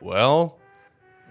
Well,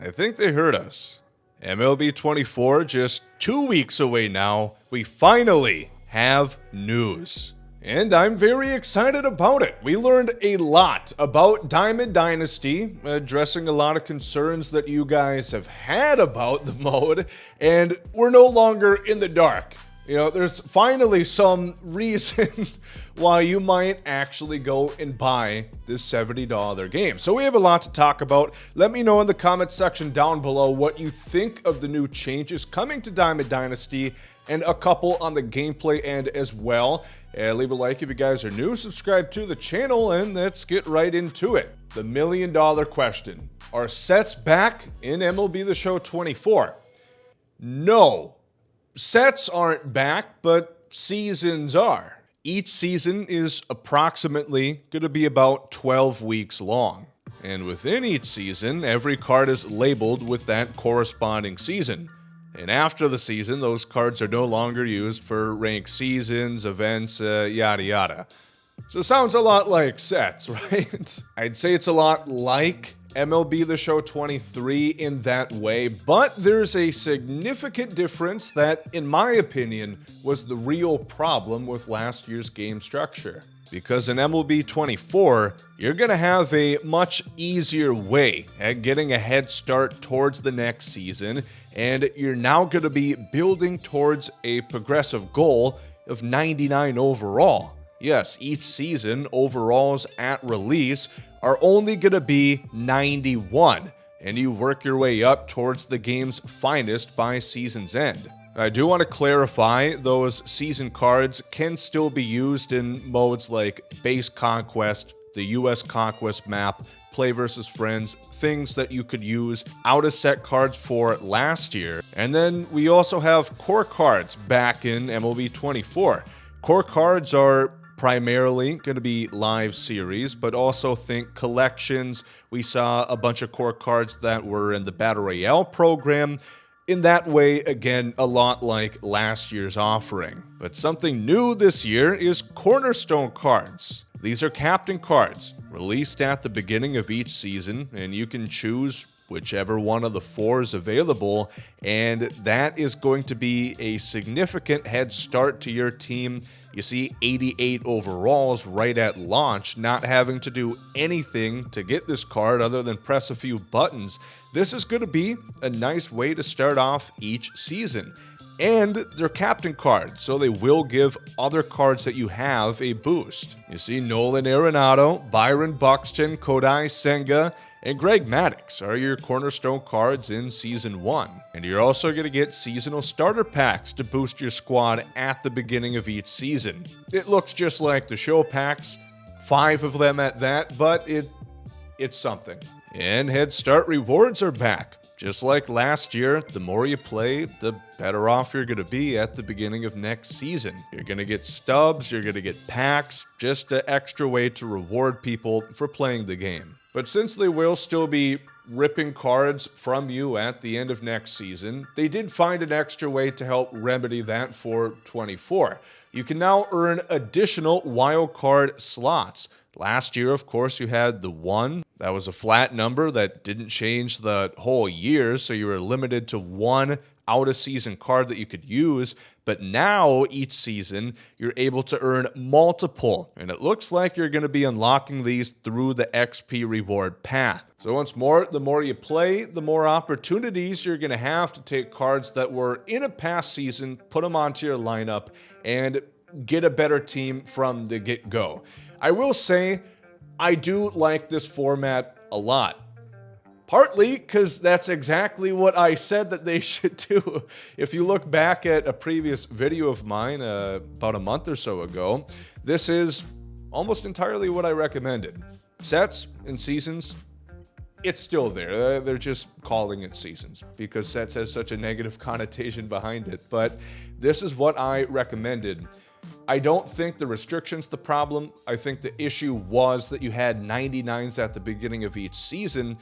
I think they heard us. MLB 24 just 2 weeks away now. We finally have news. And I'm very excited about it. We learned a lot about Diamond Dynasty, addressing a lot of concerns that you guys have had about the mode, and we're no longer in the dark. You know, there's finally some reason why you might actually go and buy this $70 game. So we have a lot to talk about. Let me know in the comment section down below what you think of the new changes coming to Diamond Dynasty, and a couple on the gameplay end as well. Leave a like if you guys are new, subscribe to the channel, and let's get right into it. The million-dollar question. Are sets back in MLB The Show 24? No. Sets aren't back, but seasons are. Each season is approximately going to be about 12 weeks long. And within each season, every card is labeled with that corresponding season. And after the season, those cards are no longer used for ranked seasons, events, yada yada. So it sounds a lot like sets, right? I'd say it's a lot like MLB The Show 23 in that way, but there's a significant difference that, in my opinion, was the real problem with last year's game structure. Because in MLB 24, you're going to have a much easier way at getting a head start towards the next season, and you're now going to be building towards a progressive goal of 99 overall. Yes, each season, overalls at release are only going to be 91, and you work your way up towards the game's finest by season's end. I do want to clarify, those season cards can still be used in modes like Base Conquest, the US Conquest map, Play vs. Friends, things that you could use out-of-set cards for last year. And then we also have core cards back in MLB 24. Core cards are primarily going to be live series, but also think collections. We saw a bunch of core cards that were in the Battle Royale program. In that way, again, a lot like last year's offering. But something new this year is Cornerstone cards. These are captain cards, released at the beginning of each season, and you can choose whichever one of the four is available, and that is going to be a significant head start to your team. You see 88 overalls right at launch, not having to do anything to get this card other than press a few buttons. This is going to be a nice way to start off each season. And they're captain cards, so they will give other cards that you have a boost. You see Nolan Arenado, Byron Buxton, Kodai Senga, and Greg Maddux are your cornerstone cards in Season 1. And you're also going to get seasonal starter packs to boost your squad at the beginning of each season. It looks just like the show packs, 5 of them at that, but it's something. And head start rewards are back. Just like last year, the more you play, the better off you're going to be at the beginning of next season. You're going to get stubs, you're going to get packs, just an extra way to reward people for playing the game. But since they will still be ripping cards from you at the end of next season, they did find an extra way to help remedy that for 24. You can now earn additional wildcard slots. Last year, of course, you had the 1. That was a flat number that didn't change the whole year, so you were limited to 1 out-of-season card that you could use. But now, each season, you're able to earn multiple, and it looks like you're going to be unlocking these through the XP reward path. So once more, the more you play, the more opportunities you're going to have to take cards that were in a past season, put them onto your lineup, and get a better team from the get-go. I will say, I do like this format a lot. Partly because that's exactly what I said that they should do. If you look back at a previous video of mine about a month or so ago, this is almost entirely what I recommended. Sets and seasons, it's still there. They're just calling it seasons because sets has such a negative connotation behind it. But this is what I recommended. I don't think the restriction's the problem. I think the issue was that you had 99s at the beginning of each season,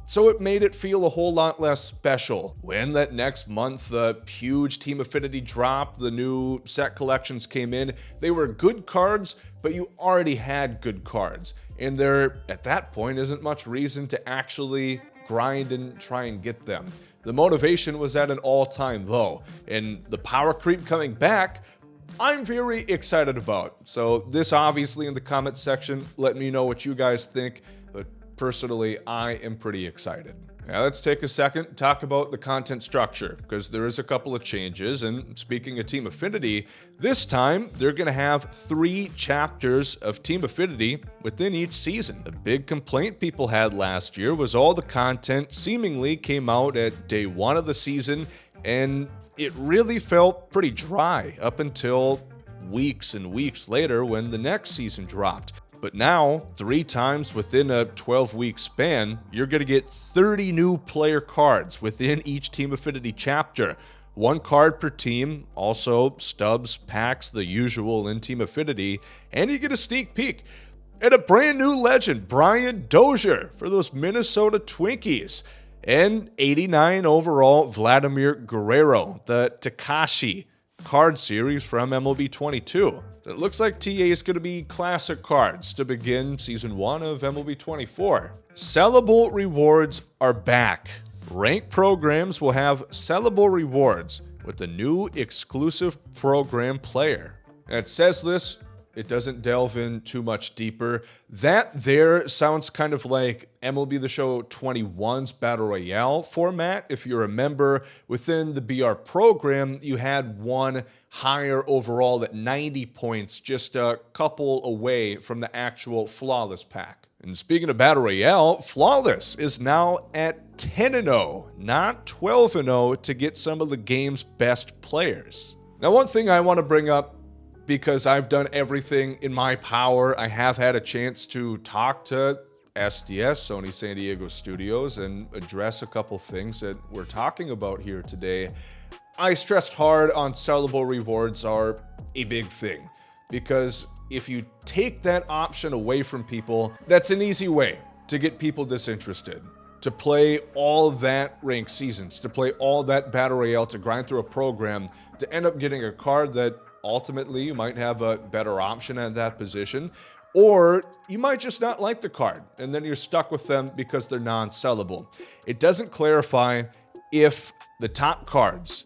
so it made it feel a whole lot less special. When that next month the huge team affinity dropped, the new set collections came in, they were good cards, but you already had good cards, and there, at that point, isn't much reason to actually grind and try and get them. The motivation was at an all-time low, and the power creep coming back, I'm very excited about. So this obviously in the comments section, let me know what you guys think, but personally, I am pretty excited. Now let's take a second to talk about the content structure, because there is a couple of changes, and speaking of Team Affinity, this time they're going to have 3 chapters of Team Affinity within each season. The big complaint people had last year was all the content seemingly came out at day 1 of the season, and it really felt pretty dry up until weeks and weeks later when the next season dropped. But now, 3 times within a 12-week span, you're going to get 30 new player cards within each Team Affinity chapter. 1 card per team, also stubs, packs, the usual in Team Affinity, and you get a sneak peek at a brand new legend, Brian Dozier, for those Minnesota Twinkies. And 89 overall Vladimir Guerrero, the Takashi card series from MLB 22. It looks like TA is going to be classic cards to begin Season 1 of MLB 24. Sellable rewards are back. Ranked programs will have sellable rewards with the new exclusive program player. And it says this, it doesn't delve in too much deeper. That there sounds kind of like MLB The Show 21's Battle Royale format. If you remember, within the BR program, you had one higher overall at 90 points, just a couple away from the actual Flawless pack. And speaking of Battle Royale, Flawless is now at 10-0, not 12-0, to get some of the game's best players. Now, one thing I want to bring up, because I've done everything in my power, I have had a chance to talk to SDS, Sony San Diego Studios, and address a couple things that we're talking about here today. I stressed hard on sellable rewards are a big thing, because if you take that option away from people, that's an easy way to get people disinterested. To play all that ranked seasons, to play all that Battle Royale, to grind through a program, to end up getting a card that ultimately you might have a better option at that position, or you might just not like the card, and then you're stuck with them because they're non-sellable. It doesn't clarify if the top cards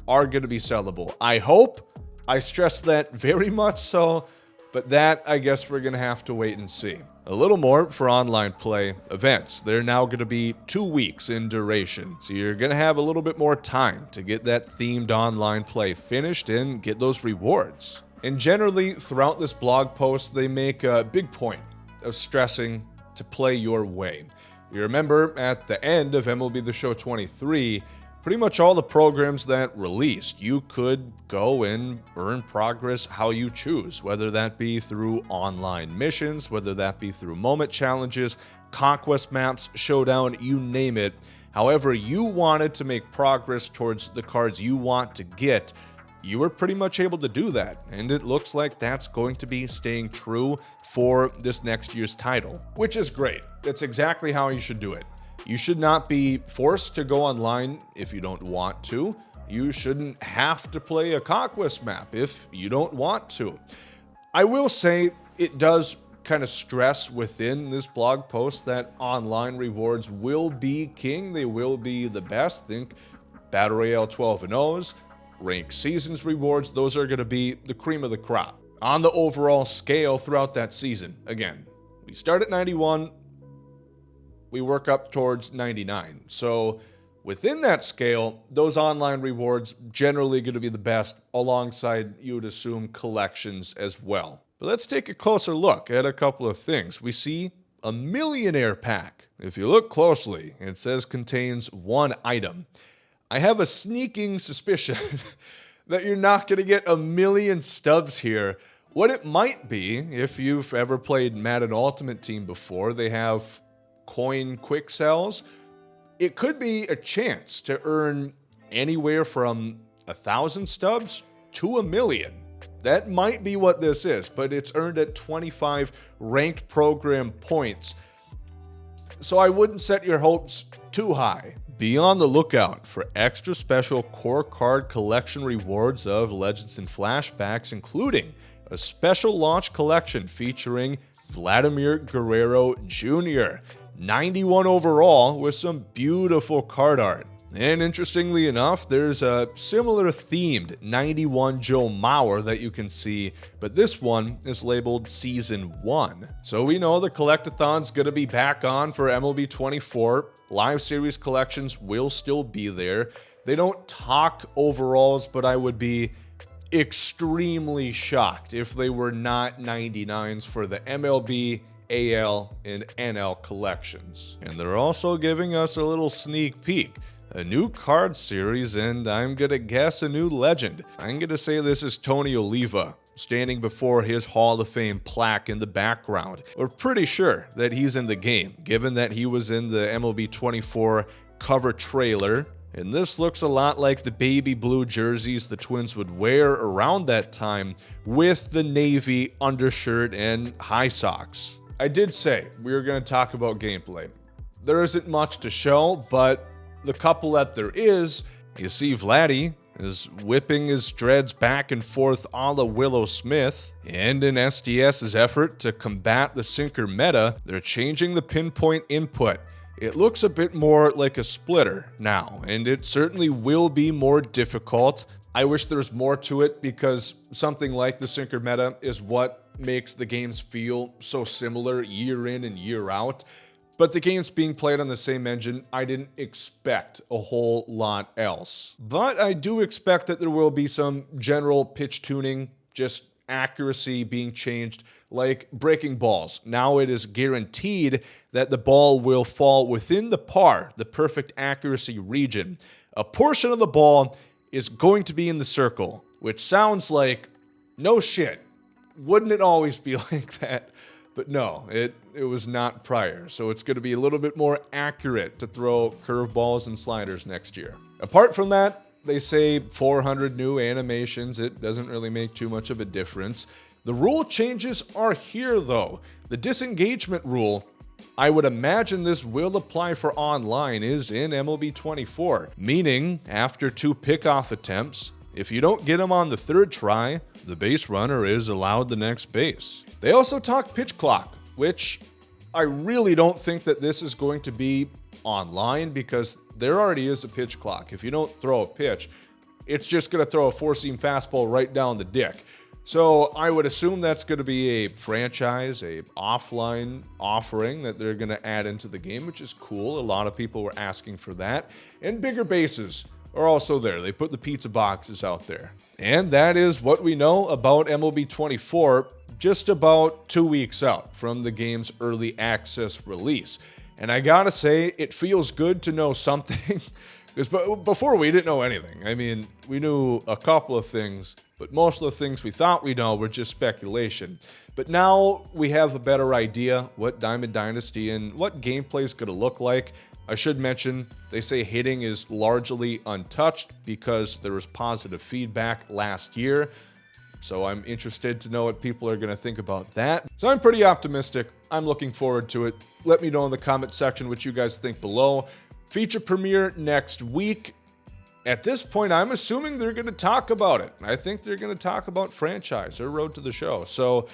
are going to be sellable. I hope. I stress that very much so, but that, I guess we're going to have to wait and see. A little more for online play events. They're now going to be 2 weeks in duration, so you're going to have a little bit more time to get that themed online play finished and get those rewards. And generally, throughout this blog post, they make a big point of stressing to play your way. You remember at the end of MLB The Show 23, pretty much all the programs that released, you could go and earn progress how you choose, whether that be through online missions, whether that be through moment challenges, conquest maps, showdown, you name it. However you wanted to make progress towards the cards you want to get, you were pretty much able to do that, and it looks like that's going to be staying true for this next year's title, which is great. That's exactly how you should do it. You should not be forced to go online if you don't want to. You shouldn't have to play a conquest map if you don't want to. I will say it does kind of stress within this blog post that online rewards will be king. They will be the best. Think Battle Royale 12-0s, ranked seasons rewards. Those are going to be the cream of the crop on the overall scale throughout that season. Again, we start at 91. We work up towards 99. So within that scale, those online rewards generally going to be the best, alongside, you would assume, collections as well. But let's take a closer look at a couple of things. We see a millionaire pack. If you look closely, it says contains 1 item. I have a sneaking suspicion that you're not going to get a million stubs here. What it might be, if you've ever played Madden Ultimate Team before, they have coin quick sells. It could be a chance to earn anywhere from 1,000 stubs to 1,000,000. That might be what this is, but it's earned at 25 ranked program points. So I wouldn't set your hopes too high. Be on the lookout for extra special core card collection rewards of Legends and Flashbacks, including a special launch collection featuring Vladimir Guerrero Jr., 91 overall with some beautiful card art. And interestingly enough, there's a similar themed 91 Joe Mauer that you can see, but this one is labeled Season 1. So we know the collectathon's gonna be back on for MLB 24. Live Series collections will still be there. They don't talk overalls, but I would be extremely shocked if they were not 99s for the MLB, AL, and NL collections. And they're also giving us a little sneak peek. A new card series, and I'm gonna guess a new legend. I'm gonna say this is Tony Oliva, standing before his Hall of Fame plaque in the background. We're pretty sure that he's in the game, given that he was in the MLB 24 cover trailer. And this looks a lot like the baby blue jerseys the Twins would wear around that time, with the navy undershirt and high socks. I did say we were gonna talk about gameplay. There isn't much to show, but the couple that there is, you see Vladdy is whipping his dreads back and forth a la Willow Smith. And in SDS's effort to combat the sinker meta, they're changing the pinpoint input. It looks a bit more like a splitter now, and it certainly will be more difficult. I wish there was more to it, because something like the sinker meta is what makes the games feel so similar year in and year out. But the game's being played on the same engine, I didn't expect a whole lot else. But I do expect that there will be some general pitch tuning, just accuracy being changed, like breaking balls. Now it is guaranteed that the ball will fall within the perfect accuracy region. A portion of the ball is going to be in the circle, which sounds like, no shit, wouldn't it always be like that? But no, it was not prior, so it's going to be a little bit more accurate to throw curveballs and sliders next year. Apart from that, they say 400 new animations. It doesn't really make too much of a difference. The rule changes are here, though. The disengagement rule, I would imagine this will apply for online, is in MLB 24, meaning after 2 pickoff attempts, if you don't get them on the 3rd try, the base runner is allowed the next base. They also talk pitch clock, which I really don't think that this is going to be online, because there already is a pitch clock. If you don't throw a pitch, it's just going to throw a 4-seam fastball right down the dick. So I would assume that's going to be a franchise, a offline offering that they're going to add into the game, which is cool. A lot of people were asking for that. And bigger bases are also there. They put the pizza boxes out there. And that is what we know about MLB 24, just about 2 weeks out from the game's early access release. And I gotta say, it feels good to know something, because before we didn't know anything. I mean, we knew a couple of things, but most of the things we thought we know were just speculation. But now we have a better idea what Diamond Dynasty and what gameplay is gonna look like. I should mention, they say hitting is largely untouched because there was positive feedback last year. So I'm interested to know what people are going to think about that. So I'm pretty optimistic. I'm looking forward to it. Let me know in the comment section what you guys think below. Feature premiere next week. At this point, I'm assuming they're going to talk about it. I think they're going to talk about franchise or Road to the Show. So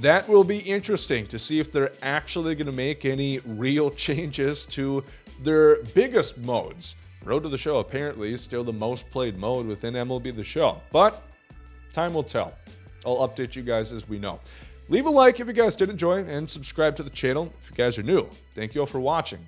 that will be interesting to see if they're actually going to make any real changes to their biggest modes. Road to the Show apparently is still the most played mode within MLB The Show, but time will tell. I'll update you guys as we know. Leave a like if you guys did enjoy and subscribe to the channel if you guys are new. Thank you all for watching.